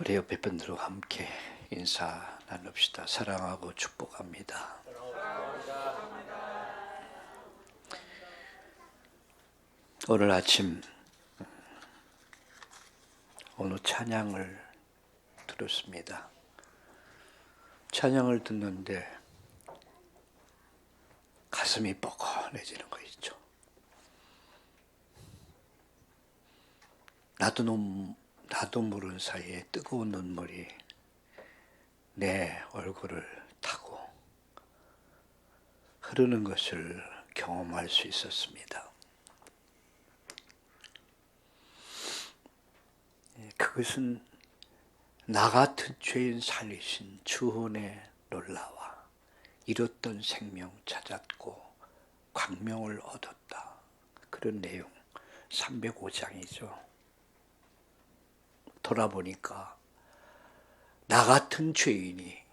우리 옆에 분들과 함께 인사 나눕시다. 사랑하고 축복합니다. 오늘 아침 오늘 찬양을 들었습니다. 찬양을 듣는데 가슴이 뻐근해지는 거 있죠. 나도 모르는 사이에 뜨거운 눈물이 내 얼굴을 타고 흐르는 것을 경험할 수 있었습니다. 그것은 나 같은 죄인 살리신 주은의 놀라와 잃었던 생명 찾았고 광명을 얻었다. 그런 내용 305장이죠. 돌아보니까 나 같은 죄인이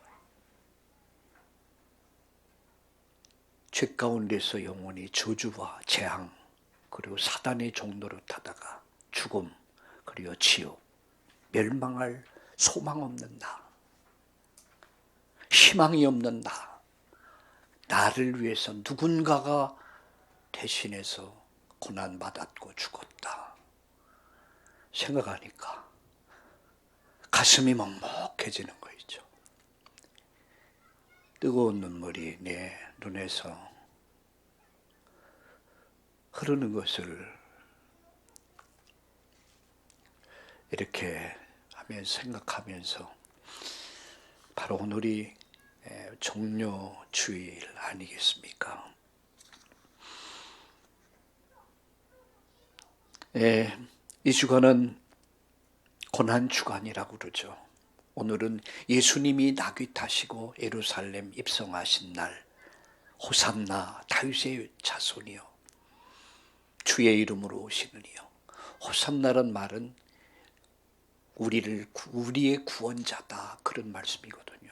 죄 가운데서 영원히 저주와 재앙 그리고 사단의 종로로 타다가 죽음 그리고 지옥 멸망할 소망 없는 나, 희망이 없는 나, 나를 위해서 누군가가 대신해서 고난받았고 죽었다 생각하니까 가슴이 먹먹해지는 거 있죠. 뜨거운 눈물이 내 눈에서 흐르는 것을 이렇게 하면서 생각하면서 바로 오늘이 종료주일 아니겠습니까? 이 주간은 고난주간이라고 그러죠. 오늘은 예수님이 나귀 타시고 예루살렘 입성하신 날 호산나 다윗의 자손이요 주의 이름으로 오시느니요. 호산나란 말은 우리의 구원자다 그런 말씀이거든요.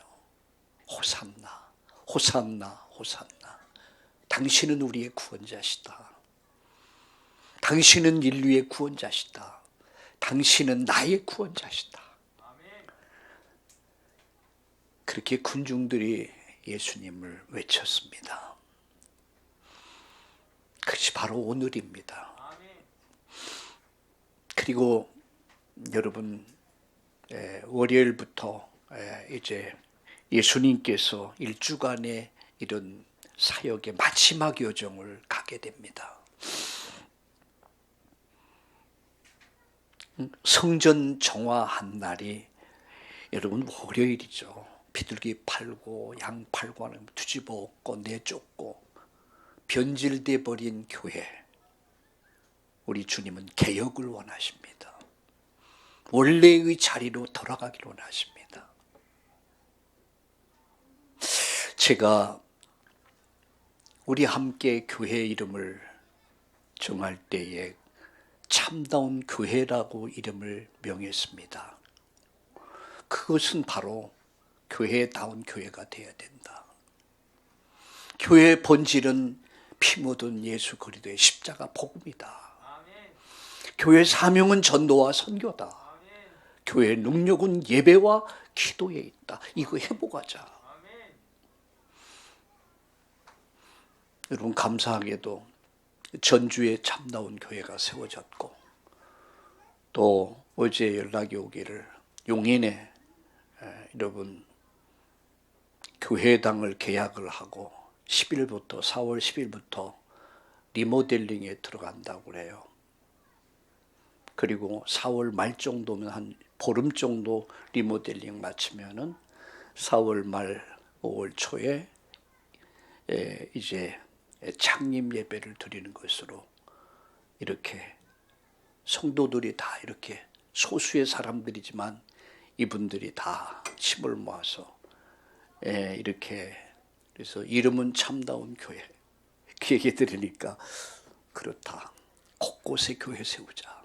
호산나 호산나 호산나 당신은 우리의 구원자시다. 당신은 인류의 구원자시다. 당신은 나의 구원자시다. 그렇게 군중들이 예수님을 외쳤습니다. 그것이 바로 오늘입니다. 그리고 여러분 월요일부터 이제 예수님께서 일주간의 이런 사역의 마지막 여정을 가게 됩니다. 성전 정화한 날이 여러분 월요일이죠. 비둘기 팔고 양 팔고 하는 뒤집어 엎고 내쫓고 변질돼 버린 교회. 우리 주님은 개혁을 원하십니다. 원래의 자리로 돌아가기를 원하십니다. 제가 우리 함께 교회 이름을 정할 때에 참다운 교회라고 이름을 명했습니다. 그것은 바로 교회다운 교회가 되어야 된다. 교회의 본질은 피 묻은 예수 그리스도의 십자가 복음이다. 교회의 사명은 전도와 선교다. 교회의 능력은 예배와 기도에 있다. 이거 회복하자. 여러분 감사하게도 전주에 참다운 교회가 세워졌고 또 어제 연락이 오기를 용인에 여러분 교회당을 계약을 하고 4월 10일부터 리모델링에 들어간다고 그래요. 그리고 4월 말 정도면 한 보름 정도 리모델링 마치면은 4월 말 5월 초에 이제 창립 예배를 드리는 것으로 이렇게 성도들이 다 이렇게 소수의 사람들이지만 이분들이 다 힘을 모아서 이렇게 그래서 이름은 참다운 교회 그 얘기 들으니까 그렇다. 곳곳에 교회 세우자.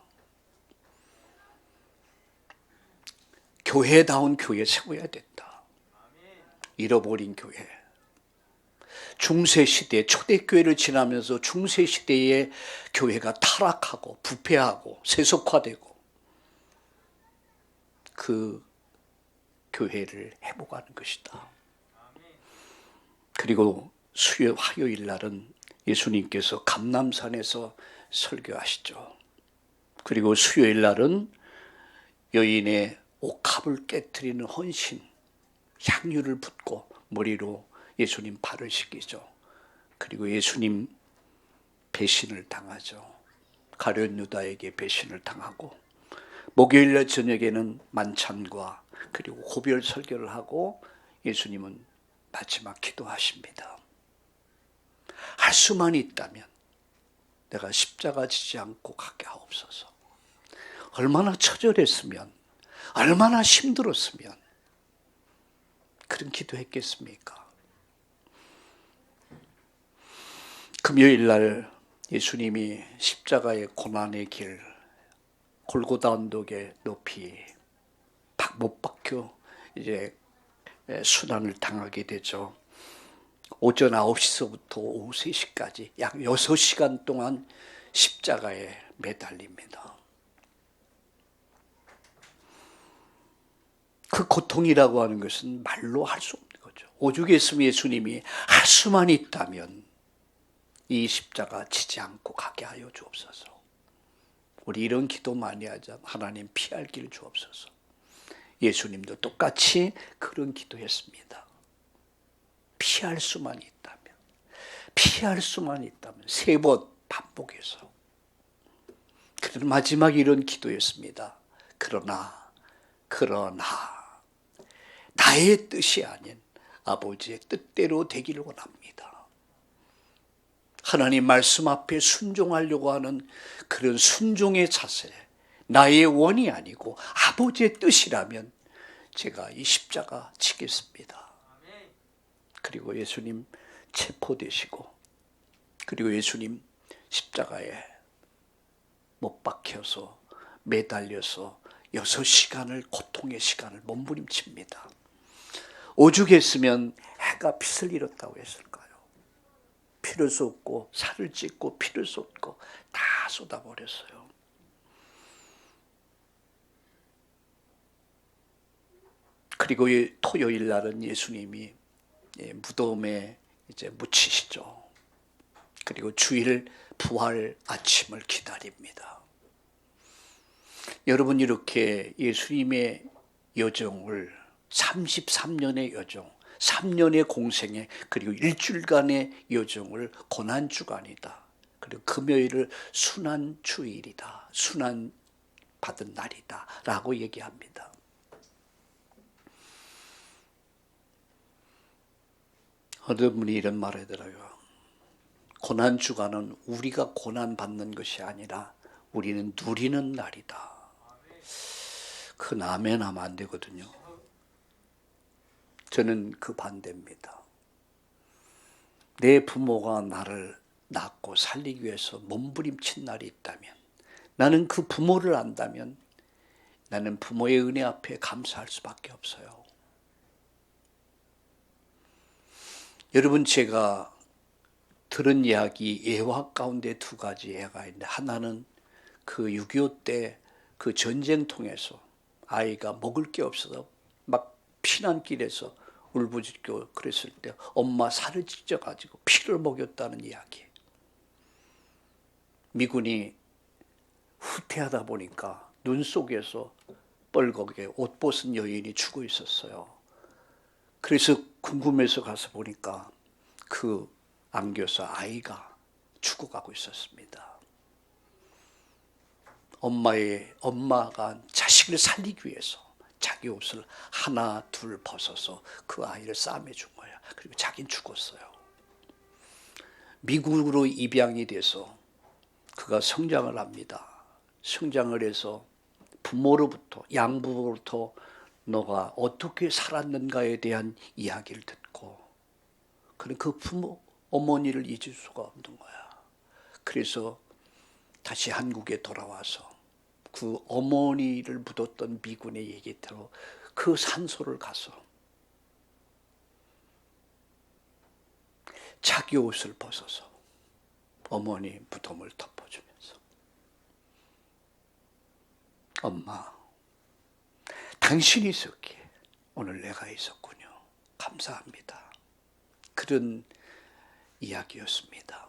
교회다운 교회 세워야 된다. 잃어버린 교회. 중세시대 초대교회를 지나면서 중세시대의 교회가 타락하고 부패하고 세속화되고 그 교회를 회복하는 것이다. 그리고 화요일 날은 예수님께서 감람산에서 설교하시죠. 그리고 수요일 날은 여인의 옥합을 깨트리는 헌신, 향유를 붓고 머리로 예수님 발을 씻기죠. 그리고 예수님 배신을 당하죠. 가룟 유다에게 배신을 당하고, 목요일날 저녁에는 만찬과 그리고 고별 설교를 하고 예수님은 마지막 기도하십니다. 할 수만 있다면 내가 십자가 지지 않고 가게 하옵소서. 얼마나 처절했으면, 얼마나 힘들었으면 그런 기도했겠습니까? 금요일 날 예수님이 십자가의 고난의 길, 골고다 언덕에 높이 못 박혀 이제 순환을 당하게 되죠. 오전 9시서부터 오후 3시까지 약 6시간 동안 십자가에 매달립니다. 그 고통이라고 하는 것은 말로 할 수 없는 거죠. 오죽했으면 예수님이 할 수만 있다면 이 십자가 지지 않고 가게 하여 주옵소서. 우리 이런 기도 많이 하자. 하나님 피할 길 주옵소서. 예수님도 똑같이 그런 기도했습니다. 피할 수만 있다면, 피할 수만 있다면 3번 반복해서. 그런 마지막 이런 기도였습니다. 그러나 나의 뜻이 아닌 아버지의 뜻대로 되기를 원합니다. 하나님 말씀 앞에 순종하려고 하는 그런 순종의 자세, 나의 원이 아니고 아버지의 뜻이라면 제가 이 십자가 지겠습니다. 그리고 예수님 체포되시고, 그리고 예수님 십자가에 못 박혀서 매달려서 6시간을 고통의 시간을 몸부림칩니다. 오죽했으면 해가 빛을 잃었다고 했을까요? 피를 쏟고 살을 찢고 피를 쏟고 다 쏟아버렸어요. 그리고 토요일 날은 예수님이 무덤에 이제 묻히시죠. 그리고 주일 부활 아침을 기다립니다. 여러분, 이렇게 예수님의 여정을 33년의 여정, 3년의 공생애, 그리고 일주일간의 여정을 고난주간이다. 그리고 금요일을 순환주일이다. 순환 받은 날이다. 라고 얘기합니다. 어떤 분이 이런 말을 하더라고요. 고난주간은 우리가 고난받는 것이 아니라 우리는 누리는 날이다. 그 아멘 하면 안 되거든요. 저는 그 반대입니다. 내 부모가 나를 낳고 살리기 위해서 몸부림친 날이 있다면, 나는 그 부모를 안다면 나는 부모의 은혜 앞에 감사할 수밖에 없어요. 여러분, 제가 들은 이야기, 예화 가운데 2가지 예가 있는데, 하나는 그 6.25 때 그 전쟁 통해서 아이가 먹을 게 없어서 막 피난길에서 울부짖고 그랬을 때 엄마 살을 찢어가지고 피를 먹였다는 이야기. 미군이 후퇴하다 보니까 눈 속에서 뻘겋게 옷 벗은 여인이 죽어 있었어요. 그래서 궁금해서 가서 보니까 그 안겨서 아이가 죽어가고 있었습니다. 엄마가 자식을 살리기 위해서 자기 옷을 하나 둘 벗어서 그 아이를 싸매준 거야. 그리고 자기는 죽었어요. 미국으로 입양이 돼서 그가 성장을 합니다. 성장을 해서 부모로부터, 양부로부터 너가 어떻게 살았는가에 대한 이야기를 듣고, 그런 그 부모, 어머니를 잊을 수가 없는 거야. 그래서 다시 한국에 돌아와서 그 어머니를 묻었던 미군의 얘기대로 그 산소를 가서 자기 옷을 벗어서 어머니 무덤을 덮어주면서, 엄마, 당신이 있었기에 오늘 내가 있었군요. 감사합니다. 그런 이야기였습니다.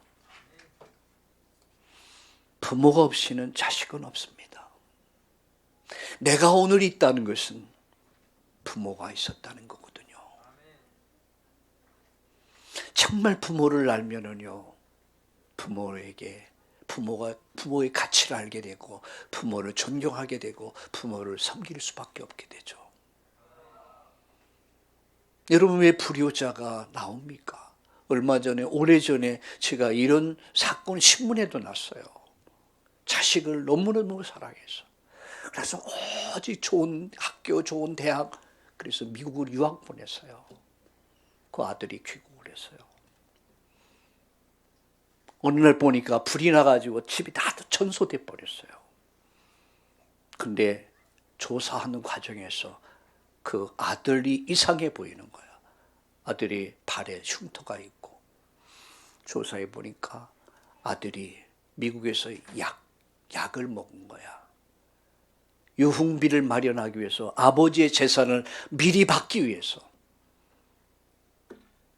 부모가 없이는 자식은 없습니다. 내가 오늘 있다는 것은 부모가 있었다는 거거든요. 정말 부모를 알면은요, 부모의 가치를 알게 되고, 부모를 존경하게 되고, 부모를 섬길 수밖에 없게 되죠. 여러분, 왜 불효자가 나옵니까? 오래전에 제가 이런 사건 신문에도 났어요. 자식을 너무너무 사랑해서. 그래서 오직 좋은 학교, 좋은 대학, 그래서 미국을 유학 보냈어요. 그 아들이 귀국을 했어요. 어느 날 보니까 불이 나가지고 집이 다 전소돼 버렸어요. 근데 조사하는 과정에서 그 아들이 이상해 보이는 거야. 아들이 발에 흉터가 있고, 조사해 보니까 아들이 미국에서 약을 먹은 거야. 유흥비를 마련하기 위해서, 아버지의 재산을 미리 받기 위해서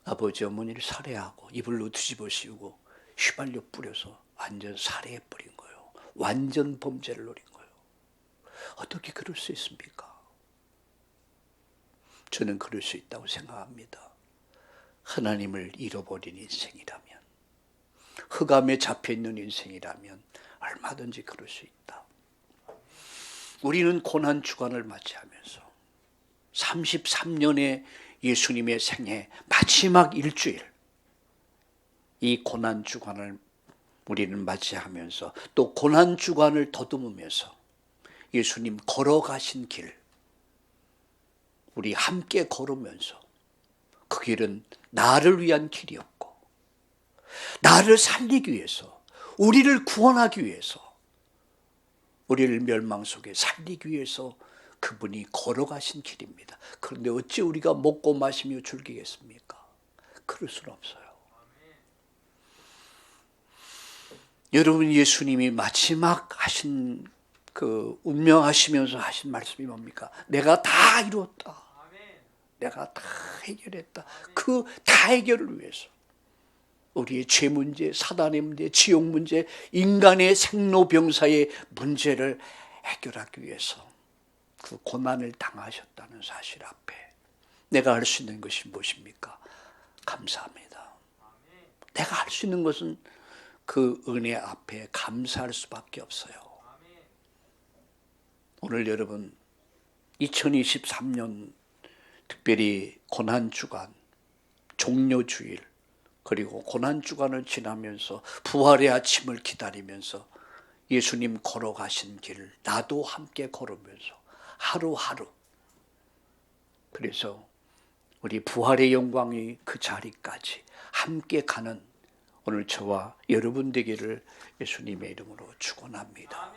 아버지 어머니를 살해하고 이불로 뒤집어 씌우고 휘발유 뿌려서 완전 살해해 버린 거예요. 완전 범죄를 노린 거예요. 어떻게 그럴 수 있습니까? 저는 그럴 수 있다고 생각합니다. 하나님을 잃어버린 인생이라면, 흑암에 잡혀있는 인생이라면 얼마든지 그럴 수 있다. 우리는 고난주간을 맞이하면서 33년의 예수님의 생애 마지막 일주일, 이 고난주간을 우리는 맞이하면서 또 고난주간을 더듬으면서 예수님 걸어가신 길, 우리 함께 걸으면서 그 길은 나를 위한 길이었고, 나를 살리기 위해서, 우리를 구원하기 위해서, 우리를 멸망 속에 살리기 위해서 그분이 걸어가신 길입니다. 그런데 어찌 우리가 먹고 마시며 즐기겠습니까? 그럴 수는 없어요. 여러분, 예수님이 마지막 하신 그 운명하시면서 하신 말씀이 뭡니까? 내가 다 이루었다. 내가 다 해결했다. 그 다 해결을 위해서 우리의 죄 문제, 사단의 문제, 지옥 문제, 인간의 생로병사의 문제를 해결하기 위해서 그 고난을 당하셨다는 사실 앞에 내가 할 수 있는 것이 무엇입니까? 감사합니다. 내가 할 수 있는 것은 그 은혜 앞에 감사할 수밖에 없어요. 오늘 여러분 2023년 특별히 고난주간, 종료주일, 그리고 고난주간을 지나면서 부활의 아침을 기다리면서 예수님 걸어가신 길을 나도 함께 걸으면서 하루하루, 그래서 우리 부활의 영광이 그 자리까지 함께 가는 오늘 저와 여러분 되기를 예수님의 이름으로 축원합니다.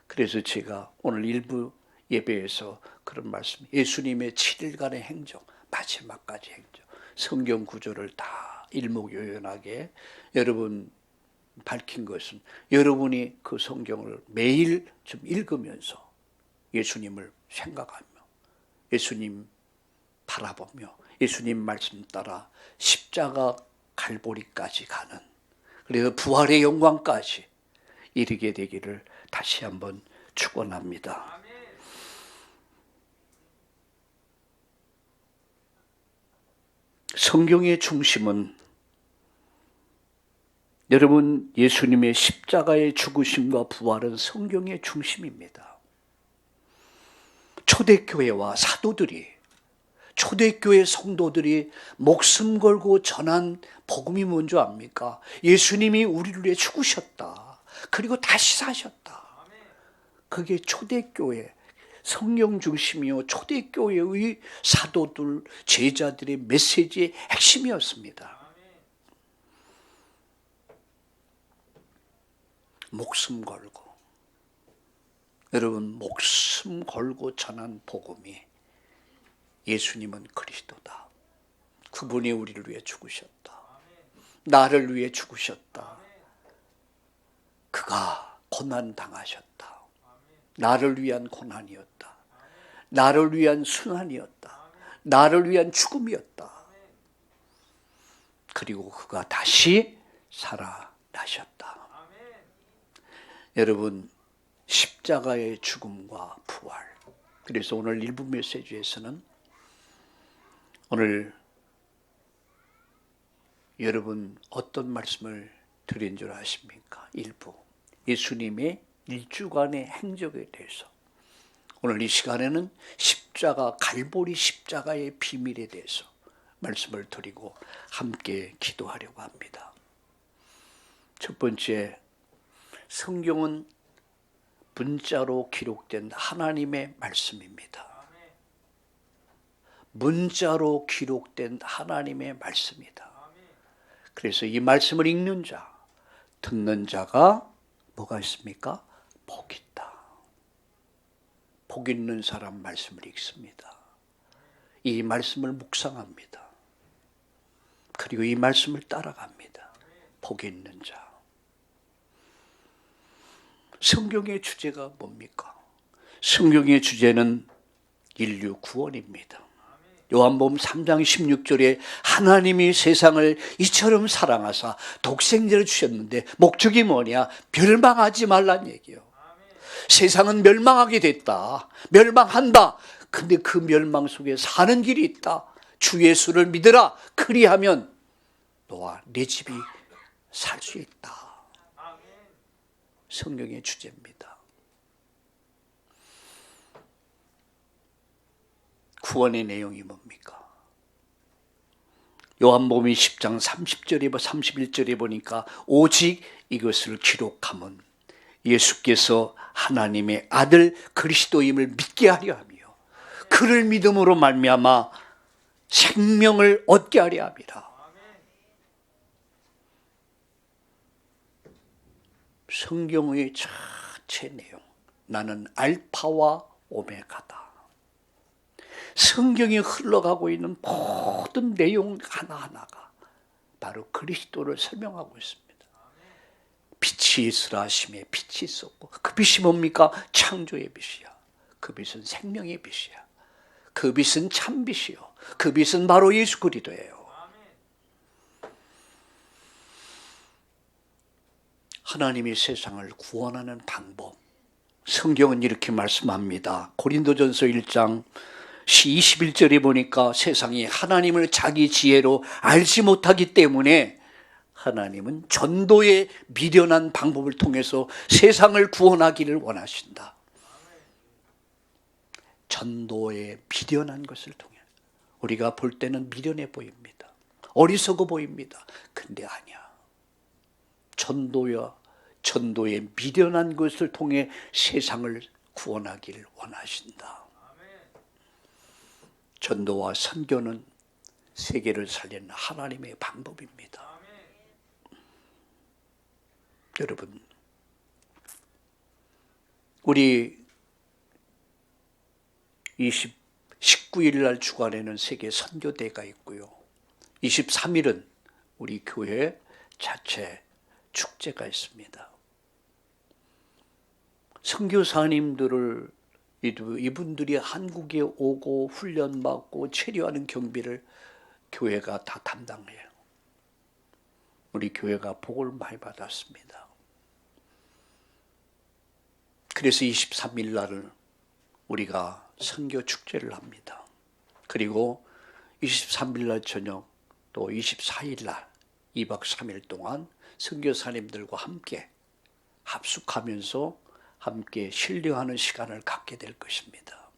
그래서 제가 오늘 일부 예배에서 그런 말씀, 예수님의 7일간의 행정, 마지막까지 행정, 성경 구조를 다 일목요연하게 여러분 밝힌 것은 여러분이 그 성경을 매일 좀 읽으면서 예수님을 생각하며 예수님 바라보며 예수님 말씀 따라 십자가 갈보리까지 가는, 그래서 부활의 영광까지 이르게 되기를 다시 한번 축원합니다. 성경의 중심은 여러분 예수님의 십자가의 죽으심과 부활은 성경의 중심입니다. 초대교회와 사도들이, 초대교회 성도들이 목숨 걸고 전한 복음이 뭔지 압니까? 예수님이 우리를 위해 죽으셨다. 그리고 다시 사셨다. 그게 초대교회, 성경 중심이요 초대교회의 사도들, 제자들의 메시지의 핵심이었습니다. 목숨 걸고, 여러분 목숨 걸고 전한 복음이 예수님은 그리스도다. 그분이 우리를 위해 죽으셨다. 나를 위해 죽으셨다. 그가 고난당하셨다. 나를 위한 고난이었다. 나를 위한 순환이었다. 나를 위한 죽음이었다. 그리고 그가 다시 살아나셨다. 여러분, 십자가의 죽음과 부활. 그래서 오늘 일부 메시지에서는 오늘 여러분 어떤 말씀을 드린 줄 아십니까? 일부 예수님의 일주간의 행적에 대해서, 오늘 이 시간에는 십자가, 갈보리 십자가의 비밀에 대해서 말씀을 드리고 함께 기도하려고 합니다. 첫 번째, 성경은 문자로 기록된 하나님의 말씀입니다. 문자로 기록된 하나님의 말씀이다. 그래서 이 말씀을 읽는 자, 듣는 자가 뭐가 있습니까? 복이 있다. 복 있는 사람 말씀을 읽습니다. 이 말씀을 묵상합니다. 그리고 이 말씀을 따라갑니다. 복이 있는 자. 성경의 주제가 뭡니까? 성경의 주제는 인류 구원입니다. 요한복음 3장 16절에 하나님이 세상을 이처럼 사랑하사 독생자를 주셨는데 목적이 뭐냐? 멸망하지 말란 얘기예요. 세상은 멸망하게 됐다. 멸망한다. 근데 그 멸망 속에 사는 길이 있다. 주 예수를 믿으라. 그리하면 너와 내 집이 살 수 있다. 성경의 주제입니다. 구원의 내용이 뭡니까? 요한복음 10장 30절에 31절에 보니까 오직 이것을 기록함은 예수께서 하나님의 아들 그리스도임을 믿게 하려 하며 그를 믿음으로 말미암아 생명을 얻게 하려 함이라. 성경의 전체 내용, 나는 알파와 오메가다. 성경이 흘러가고 있는 모든 내용 하나하나가 바로 그리스도를 설명하고 있습니다. 빛이 있으라 하심에 빛이 있었고, 그 빛이 뭡니까? 창조의 빛이야. 그 빛은 생명의 빛이야. 그 빛은 참빛이요. 그 빛은 바로 예수 그리스도예요. 하나님이 세상을 구원하는 방법, 성경은 이렇게 말씀합니다. 고린도전서 1장 21절에 보니까 세상이 하나님을 자기 지혜로 알지 못하기 때문에 하나님은 전도의 미련한 방법을 통해서 세상을 구원하기를 원하신다. 전도의 미련한 것을 통해 우리가 볼 때는 미련해 보입니다. 어리석어 보입니다. 근데 아니야. 전도의 미련한 것을 통해 세상을 구원하기를 원하신다. 전도와 선교는 세계를 살리는 하나님의 방법입니다. 여러분, 우리 19일 날 주간에는 세계 선교대가 있고요. 23일은 우리 교회 자체 축제가 있습니다. 선교사님들을 이분들이 한국에 오고 훈련받고 체류하는 경비를 교회가 다 담당해요. 우리 교회가 복을 많이 받았습니다. 그래서 23일 날을 우리가 선교 축제를 합니다. 그리고 23일 날 저녁 또 24일 날 2박 3일 동안 선교사님들과 함께 합숙하면서 함께 신뢰하는 시간을 갖게 될 것입니다.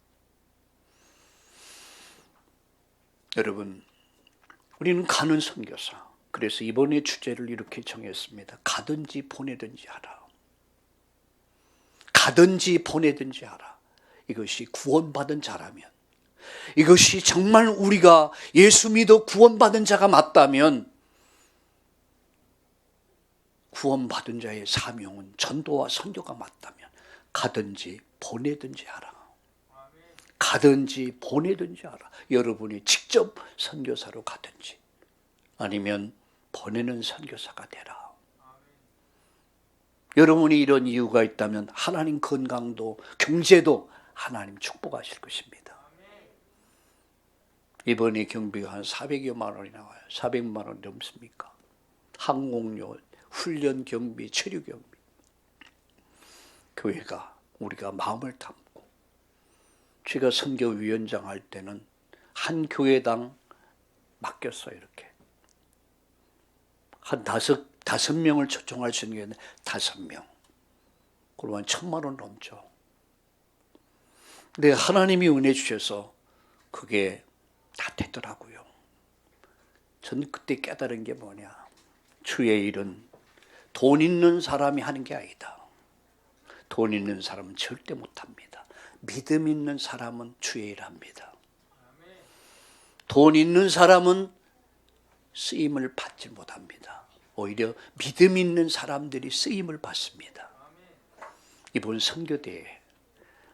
여러분, 우리는 가는 선교사. 그래서 이번에 주제를 이렇게 정했습니다. 가든지 보내든지 하라. 가든지 보내든지 하라. 이것이 구원받은 자라면, 이것이 정말 우리가 예수 믿어 구원받은 자가 맞다면 구원받은 자의 사명은 전도와 선교가 맞다면 가든지 보내든지 하라. 가든지 보내든지 하라. 여러분이 직접 선교사로 가든지 아니면 보내는 선교사가 되라. 여러분이 이런 이유가 있다면 하나님 건강도 경제도 하나님 축복하실 것입니다. 이번에 경비가 한 400여만 원이 나와요. 400만 원 넘습니까? 항공료, 훈련 경비, 체류 경비. 교회가 우리가 마음을 담고, 제가 선교위원장 할 때는 한 교회당 맡겼어요. 이렇게 한 다섯 명을 초청할 수 있는 게 5명. 그러면 1,000만 원 넘죠. 근데 하나님이 은혜 주셔서 그게 다 되더라고요. 저는 그때 깨달은 게 뭐냐, 주의 일은 돈 있는 사람이 하는 게 아니다. 돈 있는 사람은 절대 못합니다. 믿음 있는 사람은 주의 일 합니다. 돈 있는 사람은 쓰임을 받지 못합니다. 오히려 믿음 있는 사람들이 쓰임을 받습니다. 이번 선교대에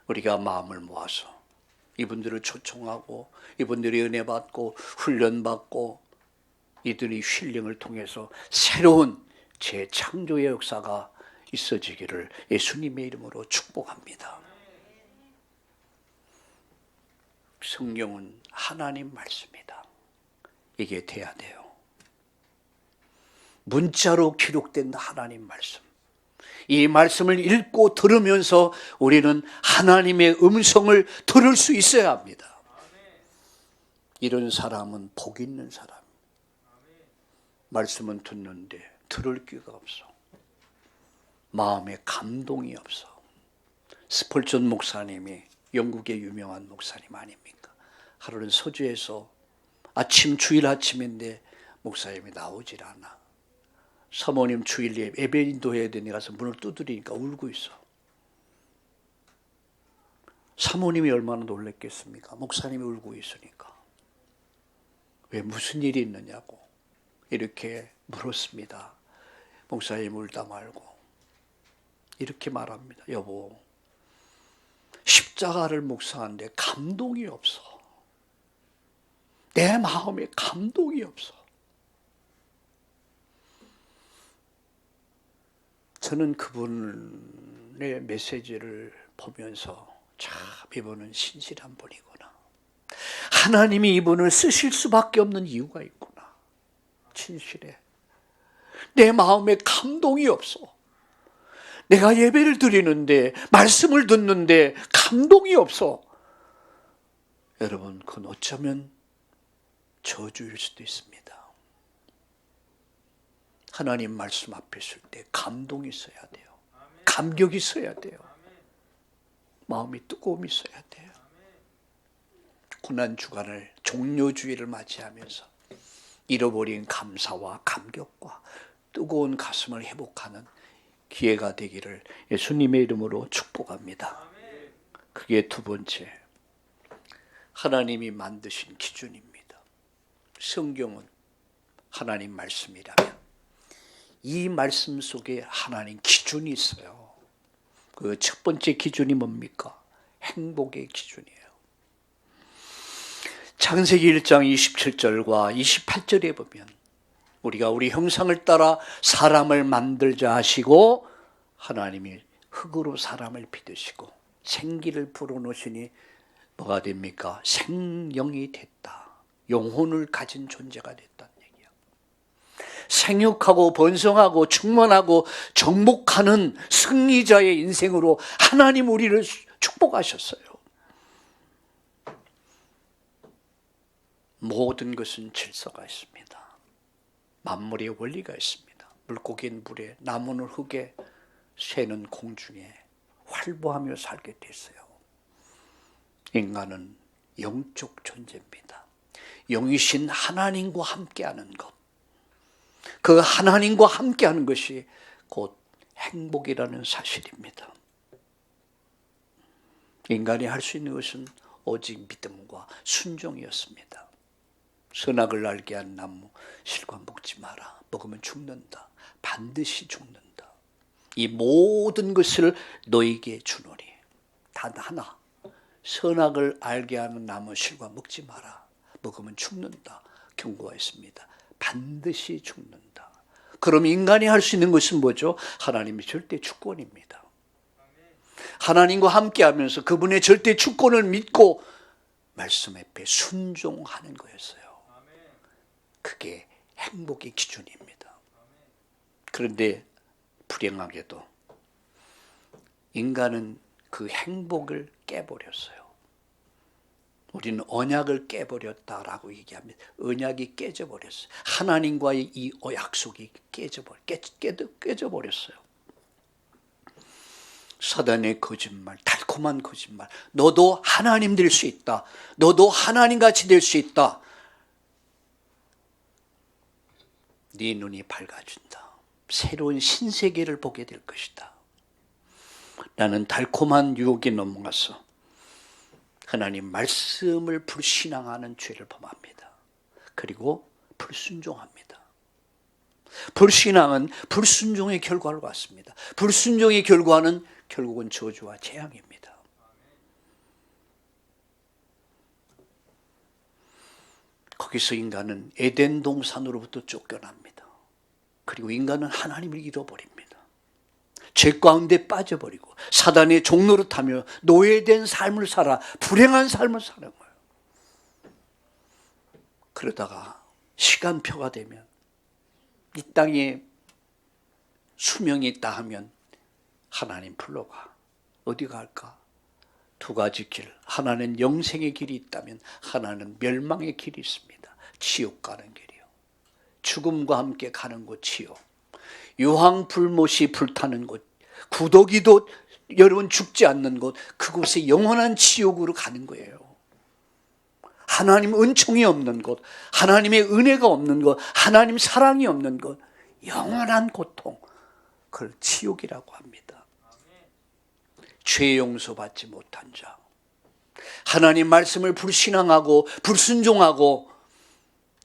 우리가 마음을 모아서 이분들을 초청하고, 이분들이 은혜 받고 훈련받고, 이들이 힐링을 통해서 새로운 재창조의 역사가 있어지기를 예수님의 이름으로 축복합니다. 성경은 하나님 말씀이다. 이게 돼야 돼요. 문자로 기록된 하나님 말씀. 이 말씀을 읽고 들으면서 우리는 하나님의 음성을 들을 수 있어야 합니다. 이런 사람은 복 있는 사람. 말씀은 듣는데 들을 귀가 없어. 마음에 감동이 없어. 스펄전 목사님이 영국의 유명한 목사님 아닙니까? 하루는 서주에서 주일 아침인데 목사님이 나오질 않아. 사모님 주일 예배 인도해야 되니 가서 문을 두드리니까 울고 있어. 사모님이 얼마나 놀랬겠습니까? 목사님이 울고 있으니까. 왜, 무슨 일이 있느냐고 이렇게 물었습니다. 목사님 울다 말고 이렇게 말합니다. 여보, 십자가를 묵상하는데 감동이 없어. 내 마음에 감동이 없어. 저는 그분의 메시지를 보면서 참 이분은 신실한 분이구나. 하나님이 이분을 쓰실 수밖에 없는 이유가 있구나. 진실해. 내 마음에 감동이 없어. 내가 예배를 드리는데, 말씀을 듣는데 감동이 없어. 여러분, 그건 어쩌면 저주일 수도 있습니다. 하나님 말씀 앞에 있을 때 감동이 있어야 돼요. 감격이 있어야 돼요. 마음이 뜨거움이 있어야 돼요. 고난주간을, 종료주의를 맞이하면서 잃어버린 감사와 감격과 뜨거운 가슴을 회복하는 기회가 되기를 예수님의 이름으로 축복합니다. 그게 두 번째, 하나님이 만드신 기준입니다. 성경은 하나님 말씀이라면 이 말씀 속에 하나님 기준이 있어요. 그 첫 번째 기준이 뭡니까? 행복의 기준이에요. 창세기 1장 27절과 28절에 보면 우리가 우리 형상을 따라 사람을 만들자 하시고, 하나님이 흙으로 사람을 빚으시고 생기를 불어넣으시니 뭐가 됩니까? 생명이 됐다. 영혼을 가진 존재가 됐다는 얘기야. 생육하고 번성하고 충만하고 정복하는 승리자의 인생으로 하나님 우리를 축복하셨어요. 모든 것은 질서가 있습니다. 만물의 원리가 있습니다. 물고기는 물에, 나무는 흙에, 새는 공중에 활보하며 살게 됐어요. 인간은 영적 존재입니다. 영이신 하나님과 함께하는 것, 그 하나님과 함께하는 것이 곧 행복이라는 사실입니다. 인간이 할 수 있는 것은 오직 믿음과 순종이었습니다. 선악을 알게 한 나무 실과 먹지 마라. 먹으면 죽는다. 반드시 죽는다. 이 모든 것을 너에게 주노니 단 하나, 선악을 알게 하는 나무 실과 먹지 마라. 먹으면 죽는다. 경고하였습니다. 반드시 죽는다. 그럼 인간이 할 수 있는 것은 뭐죠? 하나님의 절대 주권입니다. 하나님과 함께하면서 그분의 절대 주권을 믿고 말씀 앞에 순종하는 거였어요. 그게 행복의 기준입니다. 그런데 불행하게도 인간은 그 행복을 깨버렸어요. 우리는 언약을 깨버렸다라고 얘기합니다. 언약이 깨져버렸어요. 하나님과의 이 약속이 깨져버렸어요. 사단의 거짓말, 달콤한 거짓말. 너도 하나님 될 수 있다. 너도 하나님같이 될 수 있다. 네 눈이 밝아진다. 새로운 신세계를 보게 될 것이다. 나는 달콤한 유혹에 넘어가서 하나님 말씀을 불신앙하는 죄를 범합니다. 그리고 불순종합니다. 불신앙은 불순종의 결과를 갖습니다. 불순종의 결과는 결국은 저주와 재앙입니다. 거기서 인간은 에덴 동산으로부터 쫓겨납니다. 그리고 인간은 하나님을 잃어버립니다. 죄 가운데 빠져버리고 사단의 종로를 타며 노예된 삶을 살아 불행한 삶을 사는 거예요. 그러다가 시간표가 되면 이 땅에 수명이 있다 하면 하나님 불러가. 어디 갈까? 두 가지 길. 하나는 영생의 길이 있다면 하나는 멸망의 길이 있습니다. 지옥 가는 길이요. 죽음과 함께 가는 곳 지옥. 유황불못이 불타는 곳, 구더기도 여러분 죽지 않는 곳, 그곳에 영원한 지옥으로 가는 거예요. 하나님 은총이 없는 곳, 하나님의 은혜가 없는 곳, 하나님 사랑이 없는 곳, 영원한 고통, 그걸 지옥이라고 합니다. 죄 용서받지 못한 자, 하나님 말씀을 불신앙하고 불순종하고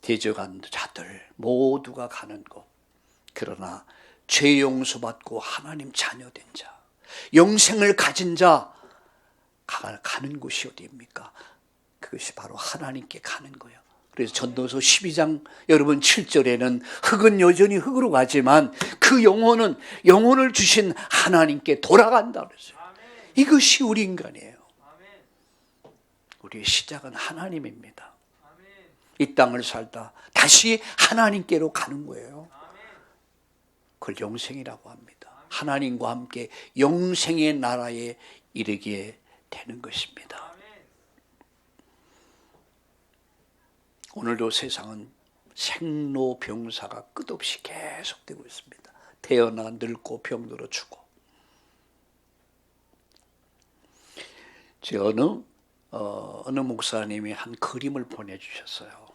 대적한 자들 모두가 가는 곳. 그러나 죄 용서받고 하나님 자녀된 자, 영생을 가진 자 가는 곳이 어디입니까? 그것이 바로 하나님께 가는 거예요. 그래서 전도서 12장 여러분 7절에는 흙은 여전히 흙으로 가지만 그 영혼을 주신 하나님께 돌아간다 그랬어요. 이것이 우리 인간이에요. 우리의 시작은 하나님입니다. 이 땅을 살다 다시 하나님께로 가는 거예요. 그걸 영생이라고 합니다. 하나님과 함께 영생의 나라에 이르게 되는 것입니다. 오늘도 세상은 생로병사가 끝없이 계속되고 있습니다. 태어나 늙고 병들어 죽고. 어느 목사님이 한 그림을 보내주셨어요.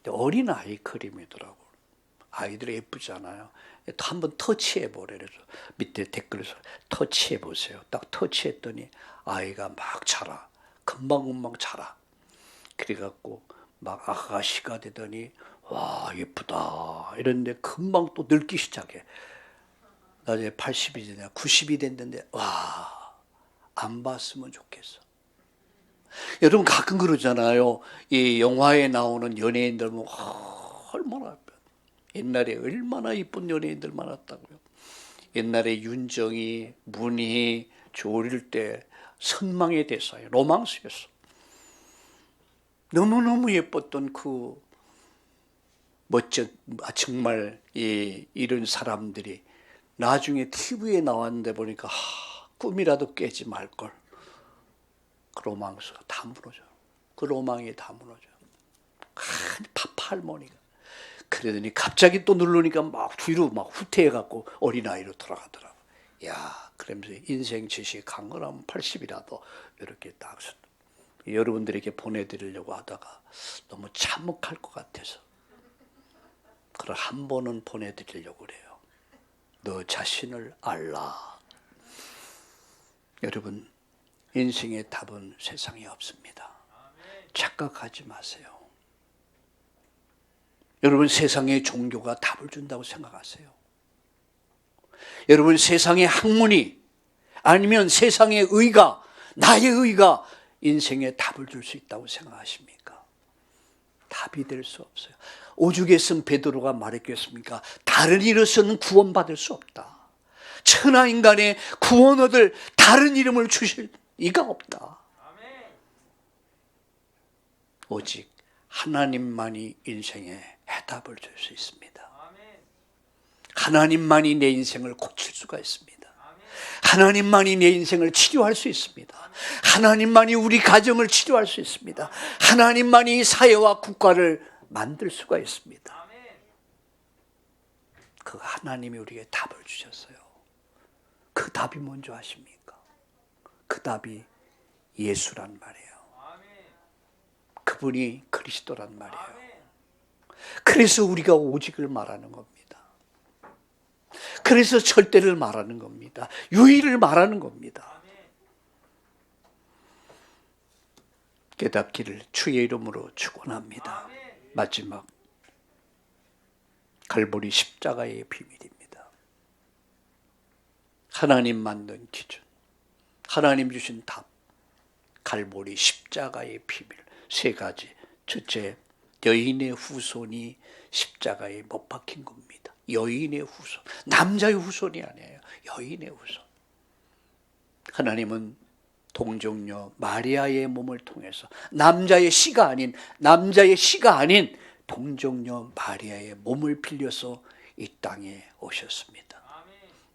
어린아이 그림이더라고요. 아이들이 예쁘잖아요. 한번 터치해 보래요. 밑에 댓글에서 터치해 보세요. 딱 터치했더니 아이가 막 자라. 금방금방 자라. 그래갖고 막 아가씨가 되더니 와 예쁘다 이랬는데 금방 또 늙기 시작해. 나중에 80이 되냐 90이 됐는데 와 안 봤으면 좋겠어. 여러분 가끔 그러잖아요. 이 영화에 나오는 연예인들 뭐 얼마나 옛날에 얼마나 이쁜 연예인들 많았다고요. 옛날에 윤정이, 문희, 조릴 때 선망의 대사예요. 로망스였어. 너무너무 예뻤던 그 정말 이런 사람들이 나중에 TV에 나왔는데 보니까 꿈이라도 깨지 말걸. 그 로망스가 다 무너져. 그 로망이 다 무너져. 파파 할머니가. 그러더니 갑자기 또 누르니까 막 뒤로 막 후퇴해갖고 어린아이로 돌아가더라고. 야, 그러면서 인생 지식한 거라면 80이라도 이렇게 딱 여러분들에게 보내드리려고 하다가 너무 참혹할 것 같아서 그걸 한 번은 보내드리려고 그래요. 너 자신을 알라. 여러분 인생의 답은 세상에 없습니다. 착각하지 마세요. 여러분 세상의 종교가 답을 준다고 생각하세요? 여러분 세상의 학문이 아니면 세상의 의가 나의 의가 인생에 답을 줄 수 있다고 생각하십니까? 답이 될 수 없어요. 오죽에 쓴 베드로가 말했겠습니까? 다른 이로서는 구원받을 수 없다. 천하 인간의 구원 얻을 다른 이름을 주실 이가 없다. 오직 하나님만이 인생의 해답을 줄 수 있습니다. 하나님만이 내 인생을 고칠 수가 있습니다. 하나님만이 내 인생을 치료할 수 있습니다. 하나님만이 우리 가정을 치료할 수 있습니다. 하나님만이 사회와 국가를 만들 수가 있습니다. 그 하나님이 우리에게 답을 주셨어요. 그 답이 뭔지 아십니까? 그 답이 예수란 말이에요. 그분이 그리스도란 말이에요. 그래서 우리가 오직을 말하는 겁니다. 그래서 절대를 말하는 겁니다. 유의를 말하는 겁니다. 깨닫기를 주의 이름으로 축원합니다. 마지막 갈보리 십자가의 비밀입니다. 하나님 만든 기준, 하나님 주신 답, 갈보리 십자가의 비밀 세 가지. 첫째, 여인의 후손이 십자가에 못 박힌 겁니다. 여인의 후손, 남자의 후손이 아니에요. 여인의 후손. 하나님은 동정녀 마리아의 몸을 통해서 남자의 씨가 아닌 동정녀 마리아의 몸을 빌려서 이 땅에 오셨습니다.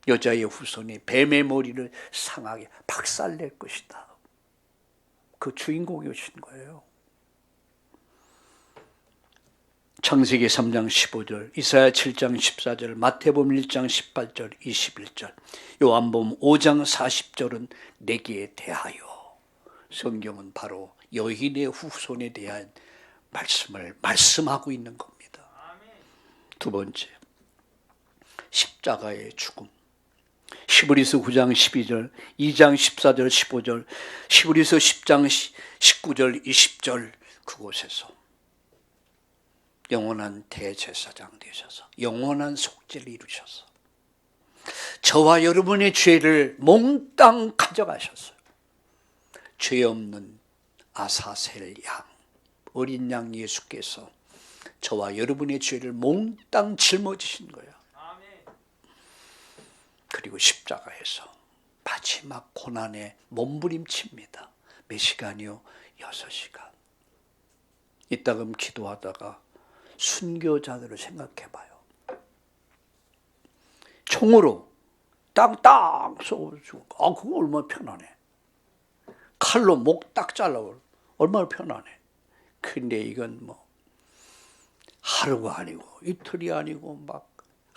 여자의 후손이 뱀의 머리를 상하게 박살낼 것이다. 그 주인공이 오신 거예요. 창세기 3장 15절, 이사야 7장 14절, 마태복음 1장 18절, 21절, 요한복음 5장 40절은 내게 대하여. 성경은 바로 여인의 후손에 대한 말씀을 말씀하고 있는 겁니다. 두 번째, 십자가의 죽음. 히브리서 9장 12절, 2장 14절, 15절, 히브리서 10장 19절, 20절 그곳에서 영원한 대제사장 되셔서 영원한 속죄를 이루셔서 저와 여러분의 죄를 몽땅 가져가셨어요. 죄 없는 아사셀 양, 어린 양 예수께서 저와 여러분의 죄를 몽땅 짊어지신 거예요. 그리고 십자가에서 마지막 고난에 몸부림칩니다. 몇 시간이요? 6시간. 이따금 기도하다가 순교자들을 생각해봐요. 총으로 땅땅 쏘고, 그거 얼마나 편하네. 칼로 목 딱 잘라버려. 얼마나 편하네. 근데 이건 뭐 하루가 아니고 이틀이 아니고 막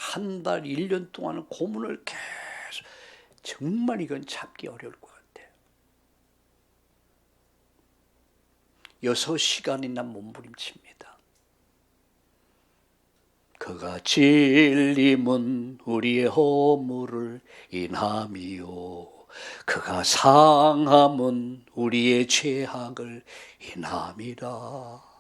한 달, 1년 동안 고문을 계속. 정말 이건 참기 어려울 것 같아요. 6시간이나 몸부림칩니다. 그가 찔림은 우리의 허물을 인함이요, 그가 상함은 우리의 죄악을 인함이라.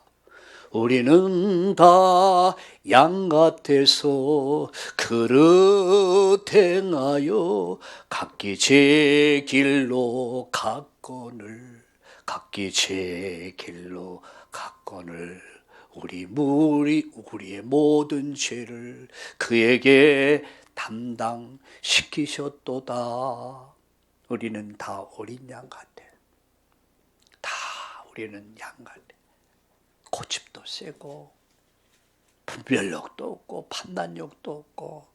우리는 다 양 같아서 그릇 행하여 각기 제 길로 갔거늘, 각기 제 길로 갔거늘. 우리의 모든 죄를 그에게 담당시키셨도다. 우리는 다 어린 양 같아. 다 우리는 양 같아. 고집도 세고 분별력도 없고 판단력도 없고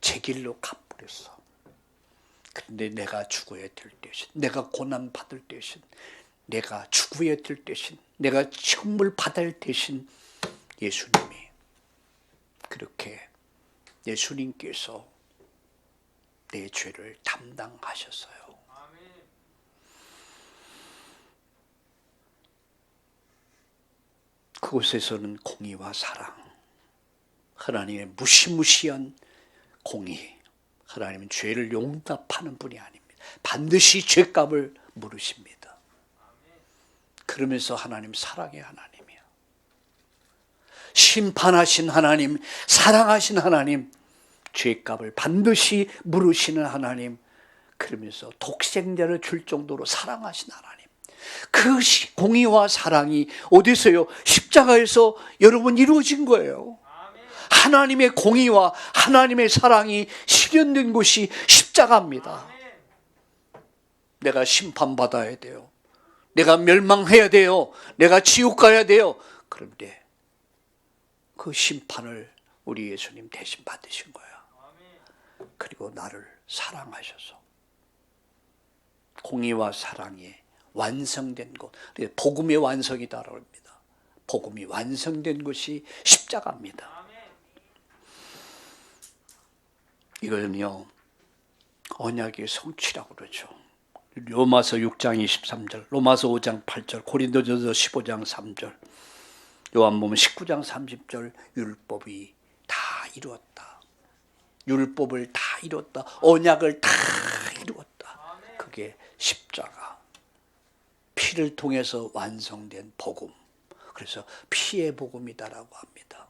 제 길로 가버렸어. 그런데 내가 죽어야 될 대신, 내가 고난받을 대신, 내가 죽어야 될 대신, 내가 천물 받을 대신 예수님이 그렇게, 예수님께서 내 죄를 담당하셨어요. 그곳에서는 공의와 사랑, 하나님의 무시무시한 공의, 하나님은 죄를 용납하는 분이 아닙니다. 반드시 죄값을 물으십니다. 그러면서 하나님 사랑의 하나님이야. 심판하신 하나님, 사랑하신 하나님, 죄값을 반드시 물으시는 하나님, 그러면서 독생자를 줄 정도로 사랑하신 하나님. 그 공의와 사랑이 어디서요? 십자가에서 여러분 이루어진 거예요. 하나님의 공의와 하나님의 사랑이 실현된 곳이 십자가입니다. 내가 심판받아야 돼요. 내가 멸망해야 돼요. 내가 지옥 가야 돼요. 그런데 그 심판을 우리 예수님 대신 받으신 거야. 그리고 나를 사랑하셔서 공의와 사랑이 완성된 것, 복음의 완성이다라고 합니다. 복음이 완성된 것이 십자가입니다. 이거는요, 언약의 성취라고 그러죠. 로마서 6장 23절, 로마서 5장 8절, 고린도전서 15장 3절, 요한복음 19장 30절, 율법이 다 이루었다. 율법을 다 이루었다. 언약을 다 이루었다. 그게 십자가. 피를 통해서 완성된 복음. 그래서 피의 복음이다라고 합니다.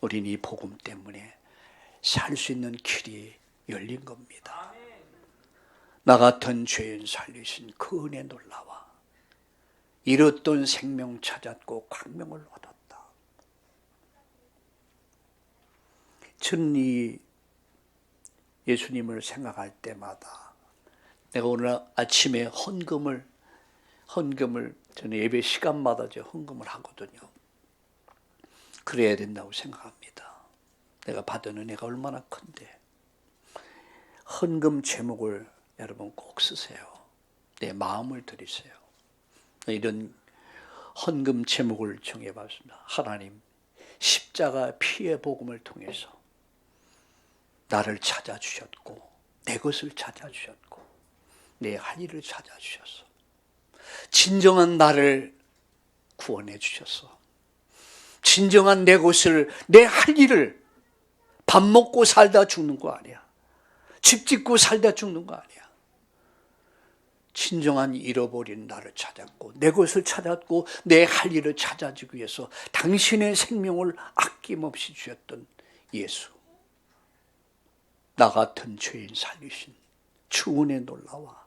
우리는 이 복음 때문에 살 수 있는 길이 열린 겁니다. 나 같은 죄인 살리신 그 은혜 놀라와 잃었던 생명 찾았고 광명을 얻었다. 저는 이 예수님을 생각할 때마다 내가 오늘 아침에 헌금을 저는 예배 시간마다 헌금을 하거든요. 그래야 된다고 생각합니다. 내가 받은 은혜가 얼마나 큰데. 헌금 제목을 여러분 꼭 쓰세요. 내 마음을 드리세요. 이런 헌금 제목을 정해봤습니다. 하나님, 십자가 피의 복음을 통해서 나를 찾아주셨고 내 것을 찾아주셨고 내 할 일을 찾아주셨어. 진정한 나를 구원해 주셨어. 진정한 내 것을, 내 할 일을, 밥 먹고 살다 죽는 거 아니야. 집 짓고 살다 죽는 거 아니야. 진정한 잃어버린 나를 찾았고 내 것을 찾았고 내 할 일을 찾아주기 위해서 당신의 생명을 아낌없이 주셨던 예수. 나 같은 죄인 살리신 주 은혜 놀라와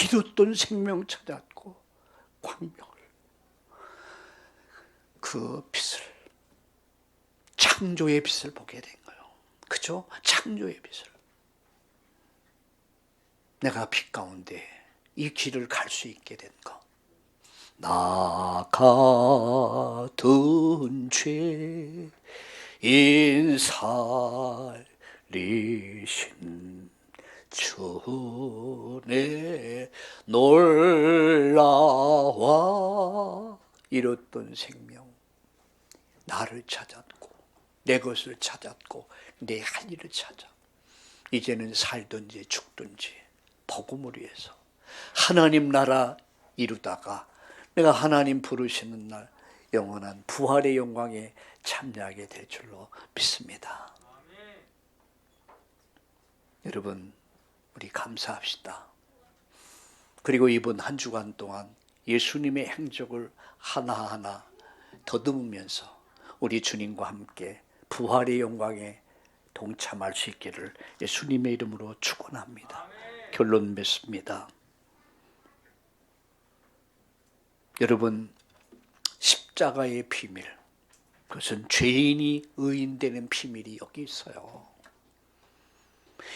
잃었던 생명 찾았고 광명을, 그 빛을, 창조의 빛을 보게 된 거예요. 그죠? 창조의 빛을. 내가 빛 가운데 이 길을 갈 수 있게 된 거. 나 같은 죄인 살리신 주 은혜 놀라와 잃었던 생명, 나를 찾았고 내 것을 찾았고 내 할 일을 찾아 이제는 살든지 죽든지 복음을 위해서 하나님 나라 이루다가 내가 하나님 부르시는 날 영원한 부활의 영광에 참여하게 될 줄로 믿습니다. 여러분, 우리 감사합시다. 그리고 이번 한 주간 동안 예수님의 행적을 하나하나 더듬으면서 우리 주님과 함께 부활의 영광에 동참할 수 있기를 예수님의 이름으로 축원합니다. 결론 맺습니다. 여러분, 십자가의 비밀, 그것은 죄인이 의인되는 비밀이 여기 있어요.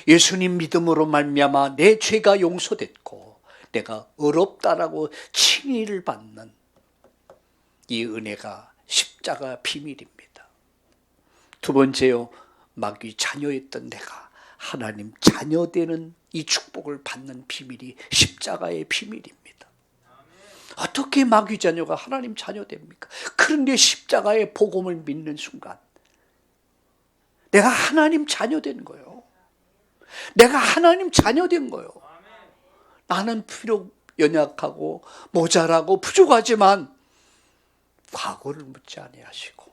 예수님 믿음으로 말미암아 내 죄가 용서됐고 내가 의롭다라고 칭의를 받는 이 은혜가 십자가 비밀입니다. 두 번째요, 마귀 자녀였던 내가 하나님 자녀 되는 이 축복을 받는 비밀이 십자가의 비밀입니다. 어떻게 마귀 자녀가 하나님 자녀 됩니까? 그런데 십자가의 복음을 믿는 순간 내가 하나님 자녀 된 거예요. 내가 하나님 자녀 된 거예요. 나는 비록 연약하고 모자라고 부족하지만 과거를 묻지 아니하시고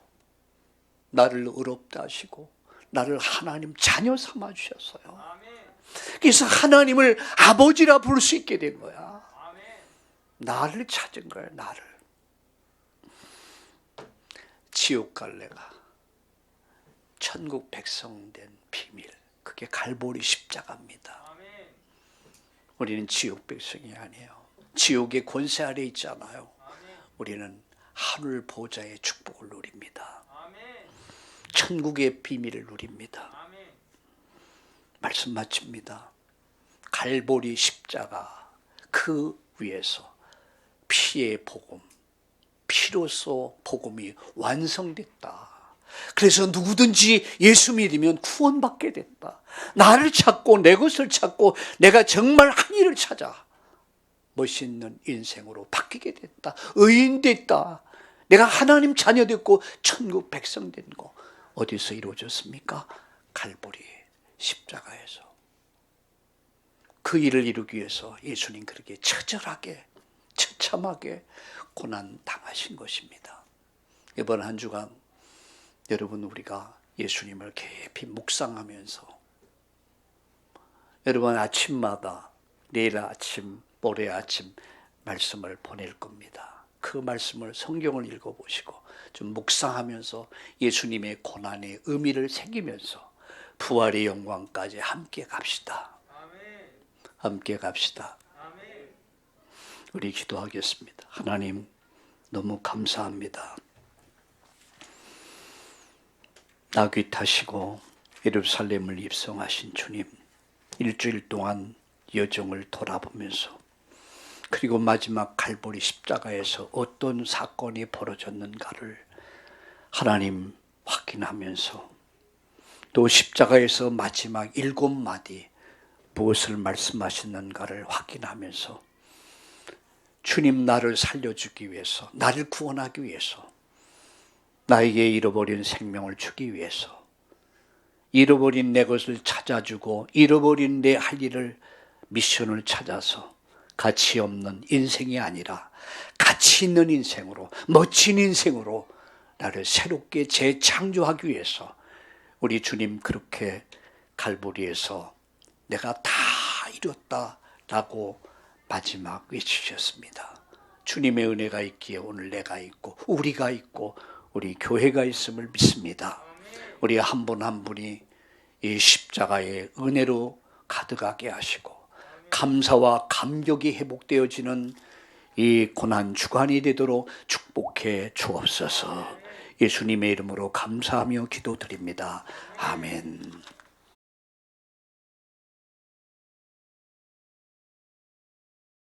나를 의롭다 하시고 나를 하나님 자녀 삼아 주셨어요. 그래서 하나님을 아버지라 부를 수 있게 된 거야. 나를 찾은 거야, 나를. 지옥 갈래가 천국 백성 된 비밀, 그게 갈보리 십자가입니다. 우리는 지옥 백성이 아니에요. 지옥의 권세 아래 있잖아요. 우리는 하늘 보좌의 축복을 누립니다. 천국의 비밀을 누립니다. 말씀 마칩니다. 갈보리 십자가 그 위에서 피 피의 복음, 피로써 복음이 완성됐다. 그래서 누구든지 예수 믿으면 구원받게 된다. 나를 찾고 내 것을 찾고 내가 정말 한 일을 찾아 멋있는 인생으로 바뀌게 됐다. 의인 됐다. 내가 하나님 자녀 됐고 천국 백성 된 거 어디서 이루어졌습니까? 갈보리 십자가에서. 그 일을 이루기 위해서 예수님 그렇게 처절하게 처참하게 고난 당하신 것입니다. 이번 한 주간 여러분 우리가 예수님을 깊이 묵상하면서 여러분 아침마다 내일 아침 모레 아침 말씀을 보낼 겁니다. 그 말씀을 성경을 읽어보시고 좀 묵상하면서 예수님의 고난의 의미를 새기면서 부활의 영광까지 함께 갑시다. 함께 갑시다. 우리 기도하겠습니다. 하나님 너무 감사합니다. 나귀 타시고 예루살렘을 입성하신 주님, 일주일 동안 여정을 돌아보면서 그리고 마지막 갈보리 십자가에서 어떤 사건이 벌어졌는가를 하나님 확인하면서 또 십자가에서 마지막 7마디 무엇을 말씀하시는가를 확인하면서 주님 나를 살려주기 위해서, 나를 구원하기 위해서, 나에게 잃어버린 생명을 주기 위해서, 잃어버린 내 것을 찾아주고 잃어버린 내 할 일을 미션을 찾아서 가치 없는 인생이 아니라 가치 있는 인생으로, 멋진 인생으로 나를 새롭게 재창조하기 위해서 우리 주님 그렇게 갈보리에서 내가 다 이뤘다라고 마지막 외치셨습니다. 주님의 은혜가 있기에 오늘 내가 있고 우리가 있고 우리 교회가 있음을 믿습니다. 우리 한 분 한 분이 이 십자가의 은혜로 가득하게 하시고 감사와 감격이 회복되어지는 이 고난 주간이 되도록 축복해 주옵소서. 예수님의 이름으로 감사하며 기도드립니다. 아멘.